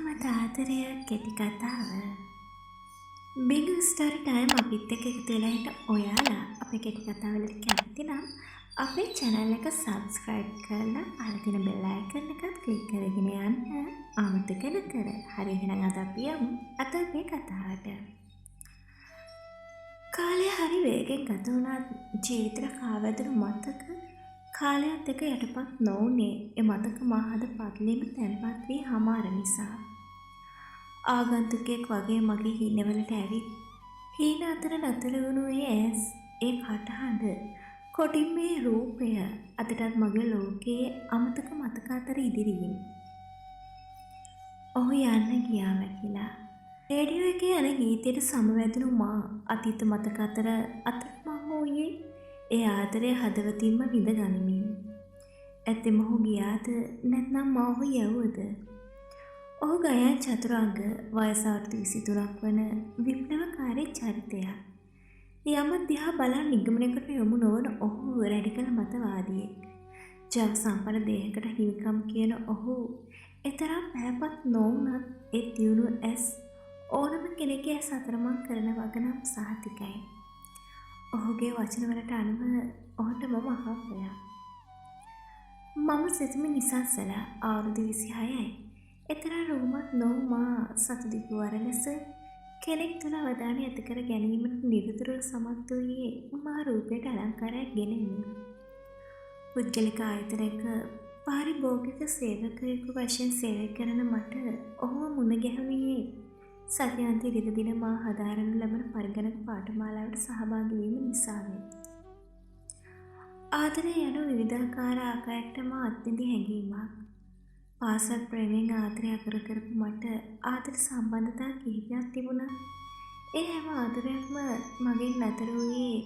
මට ආදරය කෙටි කතාව. බිග් ස්ටෝරි ටයිම් අපිත් එක්ක එකතු වෙලා හිට ඔයාලා අපේ කෙටි කතාවලට කැමති නම් අපේ channel එක subscribe කරලා අහලා තියෙන bell icon එකත් click කරගෙන යන්න අමතක නොකර. හරි එහෙනම් අද අපි යමු අද අපේ කතාවට. කාලය හරි වේගෙන් ගත වුණා ජීවිතේ කාවැදුණු මතක කාලයත් එක්ක යටපත් නොවුනේ ඒ මතක මාහද පත්ලීම තැන්පත් වී හමාර නිසා. ආගන්තුකෙක් වගේ මගේ හිණවලට ඇවිත් හීන අතර නතර වුණු ඒ ඇස් ඒ කටහඬ කොටින් මේ රූපය අදටත් මගේ ලෝකයේ අමතක මතක අතර ඉදිරියෙන්. ඔහු යන්න ගියා වැකිලා. රේඩියෝ එකේ යන ගීතයට සමවැදුණු මා අතීත මතක අතර අතරමං වූයේ ඒ ආදරය හදවතින්ම විඳ ගනිමින්. ඇත්තෙම ඔහු ගියාද නැත්නම් මා ඔහු යවුවද? ඔහු ගයන් චතුරංග වයස අවුරුදු 23ක් වන විප්ලවකාරී චරිතයක්. යම දිහා බලන් නිගමනයකට යොමු නොවන ඔහු රැඩිකල් මතවාදියෙක්. ජව සම්පන්න දේහකට හිමිකම් කියන ඔහු එතරම් පැහැපත් නොවුනත් ඒ දියුණු ඇස් ඕනම කෙනෙකුගේ ඇස් අතරමං කරන වගනම් සහතිකයි. ඔහුගේ වචනවලට අනුව ඔහුට මම අහම්බයක්. මම සිතමින් නිසංසලා අවුරුදු 26යි. එතරම් රූමත් නොවු මා සතු දිගුවර ලෙස කෙනෙක් තුළ අවධානය ඇති කර ගැනීමට නිරතුරුව සමත් වූයේ මා රූපයට අලංකාරයක් ගෙනෙමින්. පුද්ගලික ආයතනයක පාරිභෝගික සේවකයෙකු වශයෙන් සේවය කරන මට ඔහුව මුණ ගැහුවේ සතියන්ත ඉරිද දින මා හදාරනු ලබන පරිගණක පාඨමාලාවට සහභාගී වීම නිසාවෙන්. ආදරය යන විවිධාකාර ආකාරයකට මා අත්විඳි හැඟීමක්. පාසල් ප්‍රේමයෙන් ආදරය අකර කරපු මට ආදර සම්බන්ධතා කිහිපයක් තිබුණා. ඒ හැම ආදරයක්ම මගෙන් නතර වූයේ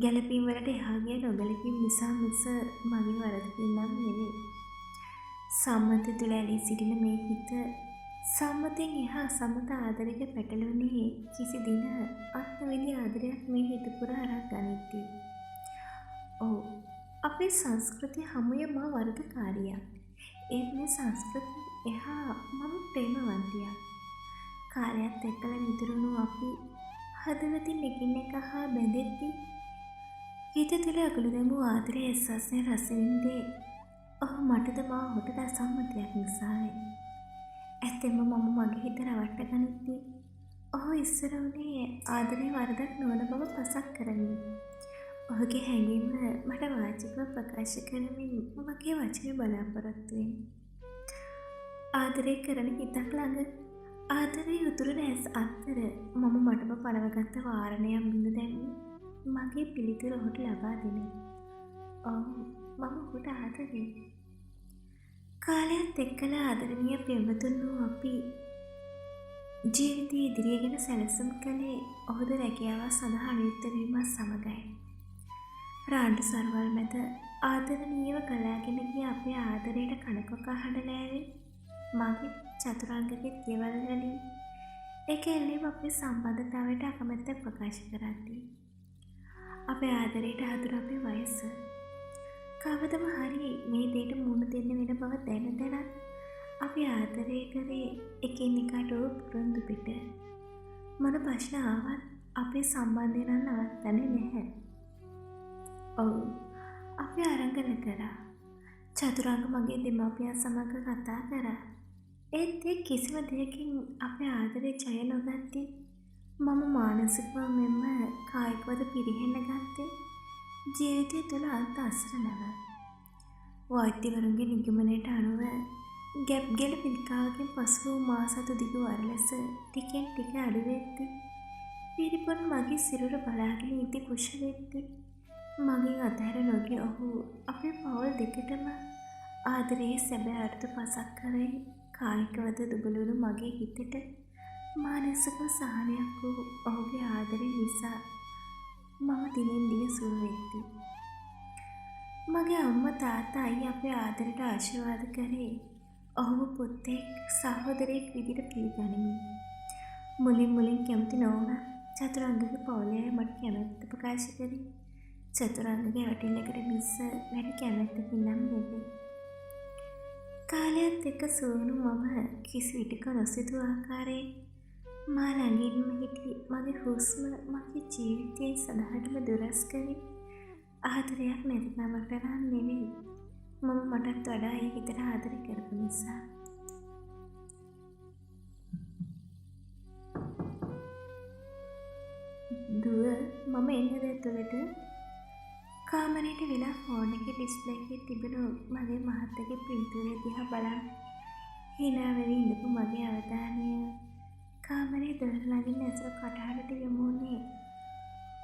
ගැළපීම් වලට එහා ගිය නොගැලපීම් නිසා මිස මගේ වරදකින් නම් නෙවෙයි. සම්මත තුළ ඇලී සිටින මේ හිත සම්මතෙන් එහා සම්මත ආදරයක පැටළුනේ කිසි දින අත්විඳි ආදරයක් මේ හිත පුරා අරන් ගනිද්දී. ඔව් අපේ සංස්කෘතිය හමුවේ මා වරදකාරියක්. ඒත් මේ සංස්කෘතිය එහා මම ප්‍රේමවන්තියක්. කාලයත් එක්කලා මිදුණු අපි හදවතින් එකින් එක හා බැඳෙද්දී හිත තුළ අගලු දැමූ ආදරයේ එස්සස්නේ රස විඳේ ඔහු මටද මා ඔහුටද අසම්මතයක් නිසායි. ඇත්තෙන්ම මම මගේ හිත රවට්ට ගනිද්දී ඔහු ඉස්සර වුණේ ආදරේ වරදක් නොවන බව පසක් කරමින්. ඔහුගේ හැඟීම මට වාචිකව ප්‍රකාශ කරමින් මගේ වචනේ බලාපොරොත්තු වෙන. ආදරේ කරන හිතක් ළඟ ආදරේ උතුරන ඇස් අතර මම මටම පනවගත්ත වාරණයක් බිඳ දැමි මගේ පිළිතුර ඔහුට ලබා දෙන. ඔව් මම ඔහුට ආදරේ. කාලයත් එක්කලා ආදරණීය ප්‍රේමතුන් වූ අපි ජීවිතයේ ඉදිරිය ගැන සැලසුම් කළේ ඔහුද රැකියාව සඳහා නියුක්ත වීමත් සමගයි. රාණ්ඩු සරවල් මැද ආදරණීයව ගලාගෙන ගිය අපේ ආදරයට කනකොකා හඬලෑවේ මගේ චතුරංගගේ කියවල් වලින් ඒක එල්ලීම අපේ සම්බන්ධතාවයට අකමැත්ත ප්‍රකාශ කරද්දී අපේ ආදරයට හදුර අපේ වයස කවදම හරි මේ දෙයට මුහුණ දෙන්න වෙන බව දැන අපි ආදරය කරේ එකිනෙකාට පුරුදු පිට. මොන ප්‍රශ්න ආවත් අපේ සම්බන්ධය නම් නවත්තන්නේ නැහැ. ඔව් අපි අරංගන කරා. චතුරංග මගේ දෙමාපියන් සමග කතා කරා. ඒත් ඒ කිසිම දෙයකින් අපේ ආදරේ ජය නොගත්තේ මම මානසිකව මෙන්ම කායිකවද පිරිහෙන්න ගත්තේ ජීවිතය තුළ අන්ත අසරණව. වෛද්‍යවරුන්ගේ නිගමනයට අනුව ගැප් ගෙල පිළිකාවකින් පසු වූ මා සතු දිගු වර ලෙස ටිකෙන් ටික අඩු වෙද්දී පිරිපොන් මගේ සිරුර බලාගෙන ඉති කුෂ වෙද්දී මගෙන් අතහැර නොගිය ඔහු අපේ පවුල් දෙකටම ආදරයේ සැබෑ අර්ථ පසක් කරේ කායිකවද දුබලුණු මගේ හිතට මානසික සහනයක් වූ ඔහුගේ ආදරය නිසා මම දිනෙන් දින සුව වෙද්දී මගේ අම්මා තාත්තා අයියා අපේ ආදරයට ආශිර්වාද කරේ ඔහුව පුතෙක් සහෝදරයෙක් විදිහට පිළිගනිමින්. මුලින් කැමති නොවුණා චතුරංගගේ පවුලේ මට කැමැත්ත ප්‍රකාශ කරේ චතුරංගගේ වැටිල්ලකට මිස වැඩි කැමැත්තකින් නම් නෙවෙයි. කාලයත් එක්ක සුවුණු මම කිසි විටක නොසිතූ ආකාරයෙන් මා ළඟින්ම හිටි මගේ හුස්ම මගේ ජීවිතයේ සදහටම දුරස් කරේ ආදරයක් නැතිකමට නම් නෙවෙයි. මම මටත් වඩා ඒ හිතට ආදරය කරපු නිසා. දුව මම එන්නද ඇතුළට? කාමරයට වෙලා ෆෝන් එකේ ඩිස්ප්ලේ එකේ තිබුණු මගේ මහත්තයාගේ පින්තූරය දිහා බලන් hina වෙවි ඉඳපු මගේ අවධානය කාමරේ දොර ළඟින් ඇසුර කටහඬට යොමු වුණේ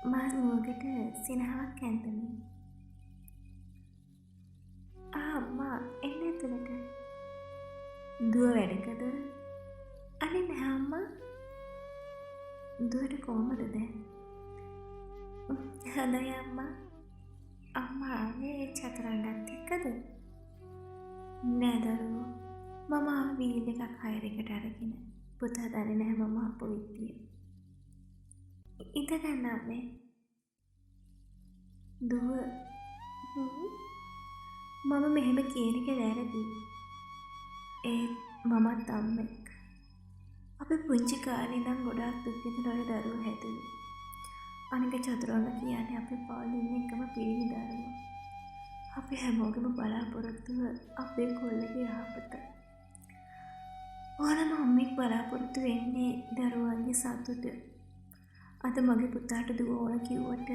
මා මුවගට සිනහවක් ඇන්දමින්. අම්මා එන්න ඇතුළට. දුව වැඩකද? අනේ නෑ අම්මා. දුවට කොහමද දැන්? හොඳයි අම්මා. අම්මා ආවේ චතුරංගත් එක්කද? නෑ දරුවෝ. මම ආවේ වීල් එකක් හයර් එකට අරගෙන. පුතා දන්නේ නැහැ මම අපු විත්තිය. ඉඳ ගන්න අම්මේ. දුව මම මෙහෙම කියන එක වැරදි. මමත් අම්මෙක්. අපි පුංචි කාලේ ඉඳන් ගොඩාක් දුක් විඳලා ඔය දරුවෝ හැදුවේ. අනික චතුරංග කියන්නේ අපේ පාළුවේ ඉන්න එකම පිරිමි දරුවා. අපි හැමෝගෙම බලාපොරොත්තුව අපේ කොල්ලගේ යහපත. ඕනම අම්මෙක් බලාපොරොත්තු වෙන්නේ දරුවන්ගේ සතුට. අද මගේ පුතාට දුව ඕන කිව්වට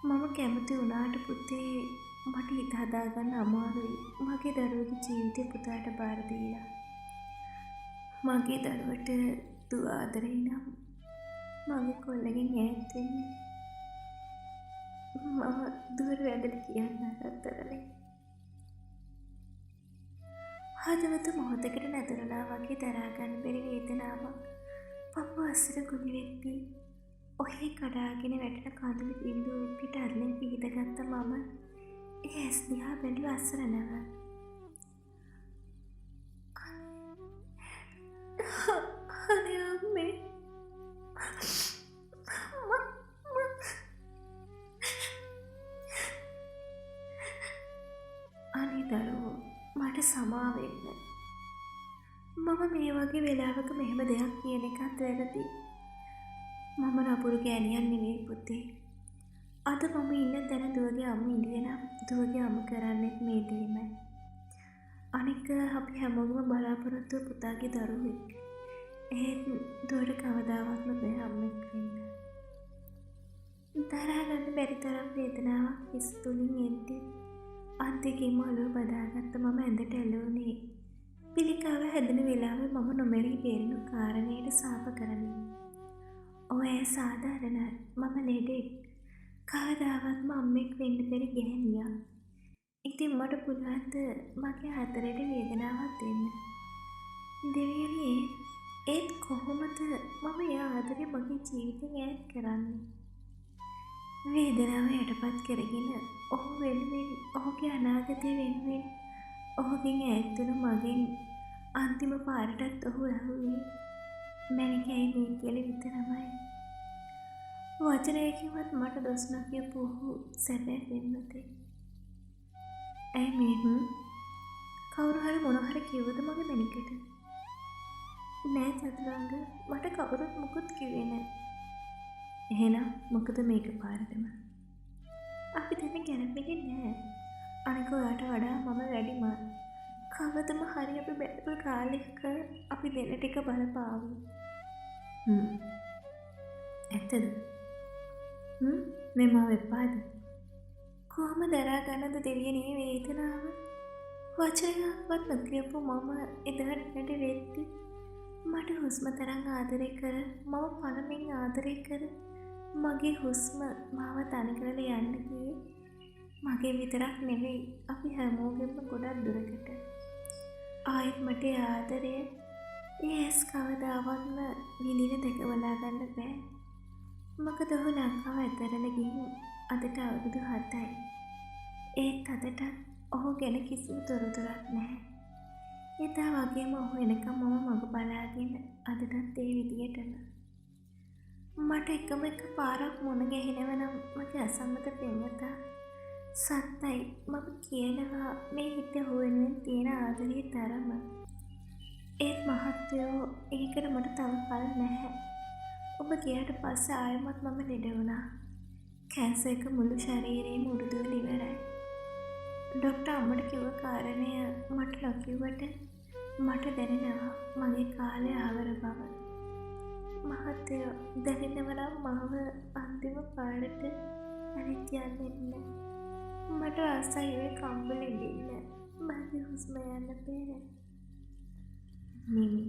මම කැමති වුණාට පුතේ මට හිත හදාගන්න අමාරුයි. මගේ දරුවගේ ජීවිතේ පුතාට බාර දීලා. මගේ දරුවට දුව ආදරේ නම් මගේ කොල්ලගෙන් ඈත් වෙන්න. මම දුවට වැදලා කියන්න අතරනේ. හදවත මොහොතකට නැතරුණා වගේ දරා ගන්න බැරි වේදනාවක් පපුව අස්සට ගුලි වෙද්දී ඔහේ කඩාගෙන වැටෙන කඳුළු බිඳු පිට අරලින් පිහිටගත්ත මම ඒ ඇස් දිහා බැලුව අසරණව. අනේ අම්මේ. අනේ දරුවෝ මට සමා වෙන්න. මම මේ වගේ වෙලාවක මෙහෙම දෙයක් කියන එකත් වැරදි. මම නපුරු ගෑනියක් නෙවෙයි පුතේ. අද මම ඉන්න තැන දුවගේ අම්ම ඉඳගෙන දුවගේ අම්ම කරන්නේ මේ දෙයමයි. අනික අපි හැමෝගෙම බලාපොරොත්තු පුතාගේ දරුවෙක්. ඒත් දුවට කවදාවත්ම බෑ අම්මෙක් වෙන්න. දරා ගන්න බැරි තරම් වේදනාවක් හිස් තුලින් එද්දී අන්තිකේම ඔලුව බදාගත්ත මම ඇඳට ඇලුනේ. පිළිකාව හැදෙන වෙලාවේ මම නොමැරී බේරෙන කාරණයට සාප කරමින්. ඔය සාධාරණ මම ලෙඩෙක්. කවදාවත්ම අම්මෙක් වෙන්න බැරි ගැහණියක්. ඉතින් මට පුළුවන්ද මගේ හතරේට වේදනාවක් දෙන්න? දෙවියනේ ඒත් කොහොමද මම ඒ ආදරේ මගේ ජීවිතෙන් ඈත් කරන්නේ? වේදනාව යටපත් කරගෙන ඔහු වෙනුවෙන් ඔහුගේ අනාගතය වෙනුවෙන් ඔහුගෙන් ඈත් වුණු මගෙන් අන්තිම පාරටත් ඔහු ඇහුවේ මැනිකයි මේ කියලා විතරමයි. වචනයකින්වත් මට දොස් නොකියපු ඔහු සැබෑ පෙම්වතෙක්. ඇයි මේ කවුරු හරි මොන හරි කිව්වද මගේ මැනිකට? නෑ චතුරංග මට කවුරුත් මුකුත් කිව්වේ නෑ. එහෙනම් මොකද මේක පාරටම? අපි දෙන්න ගැලපෙන්නේ නෑ. අනික ඔයාට වඩා මම වැඩිමල්. කවදම හරි අපි බැලපු කාලෙක අපි දෙන්න ටික බලපාවු. ඇත්තද? මේ මාව එපාද? කොහොම දරා ගන්නද දෙවියනේ වේදනාව? වචනයක්වත් නොකියපු මම එදාට වැඩ වෙද්දි මට හුස්ම තරම් ආදරය කර මම පළමින් ආදරය කර මගේ හුස්ම මාව තනි කරලා යන්න ගියේ මගේ විතරක් නෙවෙයි අපි හැමෝගෙම ගොඩක් දුරකට. ආයෙත් මට ආදරය ඒ ඇස් කවදාවත්ම විඳින දෙක වලා ගන්න බෑ. මොකද ඔහු ලංකාව ඇතරලා ගිහින් අදට අවුරුදු 7යි. ඒත් අදට ඔහු ගැන කිසිම තොරතුරක් නැහැ. එදා වගේම ඔහු එනකම් මම මග බලාගෙන අදටත් ඒ විදියටම. මට එකම එක පාරක් මුණ ගැහෙනව නම් මගේ අසම්මත පෙම්වතා සත්තයි මම කියනවා මේ හිත හුවෙනුවෙන් තියෙන ආදරයේ තරම. ඒත් මහත්තයෝ ඒකට මට තව කල් නැහැ. ඔබ ගියාට පස්සේ ආයෙමත් මම ලෙඩ වුණා. කැන්සර් එක මුළු ශරීරේම උඩුදුවල ඉවරයි. ඩොක්ටර් අම්මට කිව්ව කාරණය මට නොකියුවට මට දැනෙනවා මගේ කාලය ආවර බව. මහත්තයෝ දැනෙනව නම් මාව අන්තිම පාරට අනිත් යන්න එන්න. මට ආසයි ඔය කම්බලෙ ඉන්න. මගේ හුස්ම යන්න පෙර. නිමි